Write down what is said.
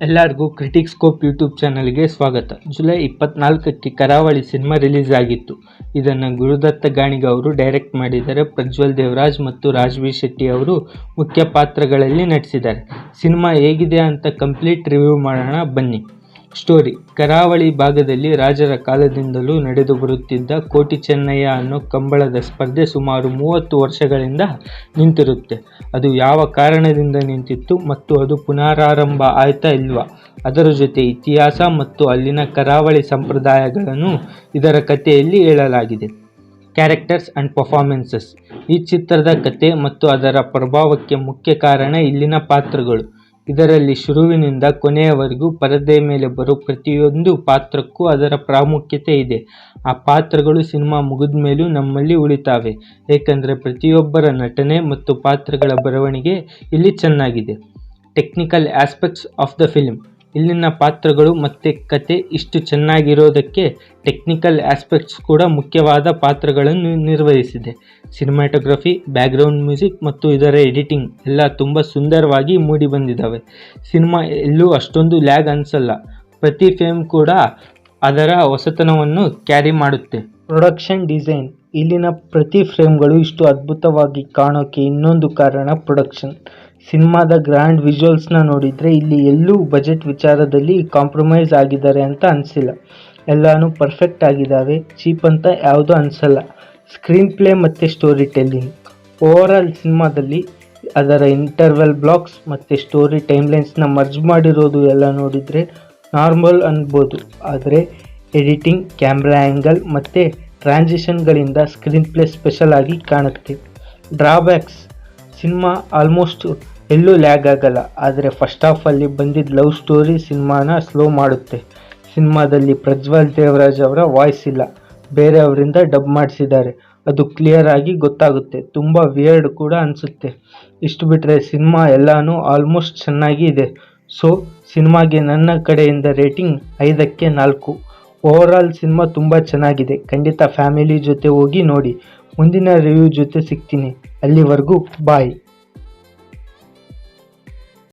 ಎಲ್ಲರಿಗೂ critic scope YouTube ಚಾನಲ್ಗೆ ಸ್ವಾಗತ. ಜುಲೈ 24ಕ್ಕೆ ಕರಾವಳಿ ಸಿನಿಮಾ ರಿಲೀಸ್ ಆಗಿತ್ತು. ಇದನ್ನು ಗುರುದತ್ತ ಗಾಣಿಗ ಅವರು ಡೈರೆಕ್ಟ್ ಮಾಡಿದ್ದಾರೆ. ಪ್ರಜ್ವಲ್ ದೇವರಾಜ್ ಮತ್ತು ರಾಜ್ವೀರ್ ಶೆಟ್ಟಿ ಅವರು ಮುಖ್ಯ ಪಾತ್ರಗಳಲ್ಲಿ ನಟಿಸಿದ್ದಾರೆ. ಸಿನಿಮಾ ಹೇಗಿದೆ ಅಂತ ಕಂಪ್ಲೀಟ್ ರಿವ್ಯೂ ಮಾಡೋಣ ಬನ್ನಿ. ಸ್ಟೋರಿ: ಕರಾವಳಿ ಭಾಗದಲ್ಲಿ ರಾಜರ ಕಾಲದಿಂದಲೂ ನಡೆದು ಬರುತ್ತಿದ್ದ ಕೋಟಿ ಚೆನ್ನಯ್ಯ ಅನ್ನೋ ಕಂಬಳದ ಸ್ಪರ್ಧೆ ಸುಮಾರು 30 ವರ್ಷಗಳಿಂದ ನಿಂತಿರುತ್ತೆ. ಅದು ಯಾವ ಕಾರಣದಿಂದ ನಿಂತಿತ್ತು ಮತ್ತು ಅದು ಪುನರಾರಂಭ ಆಯ್ತಾ ಇಲ್ವಾ, ಅದರ ಜೊತೆ ಇತಿಹಾಸ ಮತ್ತು ಅಲ್ಲಿನ ಕರಾವಳಿ ಸಂಪ್ರದಾಯಗಳನ್ನು ಇದರ ಕಥೆಯಲ್ಲಿ ಹೇಳಲಾಗಿದೆ. ಕ್ಯಾರೆಕ್ಟರ್ಸ್ ಆ್ಯಂಡ್ ಪರ್ಫಾರ್ಮೆನ್ಸಸ್: ಈ ಚಿತ್ರದ ಕತೆ ಮತ್ತು ಅದರ ಪ್ರಭಾವಕ್ಕೆ ಮುಖ್ಯ ಕಾರಣ ಇಲ್ಲಿನ ಪಾತ್ರಗಳು. ಇದರಲ್ಲಿ ಶುರುವಿನಿಂದ ಕೊನೆಯವರೆಗೂ ಪರದೆ ಮೇಲೆ ಬರೋ ಪ್ರತಿಯೊಂದು ಪಾತ್ರಕ್ಕೂ ಅದರ ಪ್ರಾಮುಖ್ಯತೆ ಇದೆ. ಆ ಪಾತ್ರಗಳು ಸಿನಿಮಾ ಮುಗಿದ ಮೇಲೂ ನಮ್ಮಲ್ಲಿ ಉಳಿತಾವೆ, ಏಕೆಂದರೆ ಪ್ರತಿಯೊಬ್ಬರ ನಟನೆ ಮತ್ತು ಪಾತ್ರಗಳ ಬರವಣಿಗೆ ಇಲ್ಲಿ ಚೆನ್ನಾಗಿದೆ. Technical aspects of the film: ಇಲ್ಲಿನ ಪಾತ್ರಗಳು ಮತ್ತು ಕತೆ ಇಷ್ಟು ಚೆನ್ನಾಗಿರೋದಕ್ಕೆ ಟೆಕ್ನಿಕಲ್ ಆಸ್ಪೆಕ್ಟ್ಸ್ ಕೂಡ ಮುಖ್ಯವಾದ ಪಾತ್ರಗಳನ್ನು ನಿರ್ವಹಿಸಿದೆ. ಸಿನಿಮಾಟೋಗ್ರಫಿ, ಬ್ಯಾಕ್ಗ್ರೌಂಡ್ ಮ್ಯೂಸಿಕ್ ಮತ್ತು ಇದರ ಎಡಿಟಿಂಗ್ ಎಲ್ಲ ತುಂಬ ಸುಂದರವಾಗಿ ಮೂಡಿ ಬಂದಿದ್ದಾವೆ. ಸಿನಿಮಾ ಎಲ್ಲೂ ಅಷ್ಟೊಂದು ಲ್ಯಾಗ್ ಅನಿಸಲ್ಲ. ಪ್ರತಿ ಫ್ರೇಮ್ ಕೂಡ ಅದರ ಹೊಸತನವನ್ನು ಕ್ಯಾರಿ ಮಾಡುತ್ತೆ. ಪ್ರೊಡಕ್ಷನ್ ಡಿಸೈನ್: ಇಲ್ಲಿನ ಪ್ರತಿ ಫ್ರೇಮ್ಗಳು ಇಷ್ಟು ಅದ್ಭುತವಾಗಿ ಕಾಣೋಕೆ ಇನ್ನೊಂದು ಕಾರಣ ಪ್ರೊಡಕ್ಷನ್. ಸಿನಿಮಾದ ಗ್ರ್ಯಾಂಡ್ ವಿಜುವಲ್ಸ್ನ ನೋಡಿದರೆ ಇಲ್ಲಿ ಎಲ್ಲೂ ಬಜೆಟ್ ವಿಚಾರದಲ್ಲಿ ಕಾಂಪ್ರಮೈಸ್ ಆಗಿದ್ದಾರೆ ಅಂತ ಅನಿಸಿಲ್ಲ. ಎಲ್ಲನೂ ಪರ್ಫೆಕ್ಟ್ ಆಗಿದ್ದಾವೆ. ಚೀಪ್ ಅಂತ ಯಾವುದೂ ಅನಿಸಲ್ಲ. ಸ್ಕ್ರೀನ್ ಪ್ಲೇ ಮತ್ತು ಸ್ಟೋರಿ ಟೆಲ್ಲಿಂಗ್: ಓವರಾಲ್ ಸಿನಿಮಾದಲ್ಲಿ ಅದರ ಇಂಟರ್ವೆಲ್ ಬ್ಲಾಕ್ಸ್ ಮತ್ತು ಸ್ಟೋರಿ ಟೈಮ್ಲೈನ್ಸ್ನ ಮರ್ಜ್ ಮಾಡಿರೋದು ಎಲ್ಲ ನೋಡಿದರೆ ನಾರ್ಮಲ್ ಅನ್ಬೋದು. ಆದರೆ ಎಡಿಟಿಂಗ್, ಕ್ಯಾಮ್ರಾ ಆ್ಯಂಗಲ್ ಮತ್ತು ಟ್ರಾನ್ಸಿಷನ್ಗಳಿಂದ ಸ್ಕ್ರೀನ್ ಪ್ಲೇ ಸ್ಪೆಷಲ್ ಆಗಿ ಕಾಣುತ್ತೆ. ಡ್ರಾಬ್ಯಾಕ್ಸ್: ಸಿನಿಮಾ ಆಲ್ಮೋಸ್ಟ್ ಎಲ್ಲೂ ಲ್ಯಾಗ್ ಆಗಲ್ಲ, ಆದರೆ ಫಸ್ಟ್ ಹಾಫಲ್ಲಿ ಬಂದಿದ್ದ ಲವ್ ಸ್ಟೋರಿ ಸಿನಿಮಾನ ಸ್ಲೋ ಮಾಡುತ್ತೆ. ಸಿನಿಮಾದಲ್ಲಿ ಪ್ರಜ್ವಲ್ ದೇವರಾಜ್ ಅವರ ವಾಯ್ಸ್ ಇಲ್ಲ, ಬೇರೆಯವರಿಂದ ಡಬ್ ಮಾಡಿಸಿದ್ದಾರೆ. ಅದು ಕ್ಲಿಯರ್ ಆಗಿ ಗೊತ್ತಾಗುತ್ತೆ. ತುಂಬ ವಿಯರ್ಡ್ ಕೂಡ ಅನಿಸುತ್ತೆ. ಇಷ್ಟು ಬಿಟ್ಟರೆ ಸಿನಿಮಾ ಎಲ್ಲನೂ ಆಲ್ಮೋಸ್ಟ್ ಚೆನ್ನಾಗಿ ಇದೆ. ಸೊ ಸಿನಿಮಾಗೆ ನನ್ನ ಕಡೆಯಿಂದ ರೇಟಿಂಗ್ 5ಕ್ಕೆ 4. ಓವರಾಲ್ ಸಿನಿಮಾ ತುಂಬ ಚೆನ್ನಾಗಿದೆ. ಖಂಡಿತ ಫ್ಯಾಮಿಲಿ ಜೊತೆ ಹೋಗಿ ನೋಡಿ. ಮುಂದಿನ ರಿವ್ಯೂ ಜೊತೆ ಸಿಗ್ತೀನಿ. ಅಲ್ಲಿವರೆಗೂ ಬಾಯ್.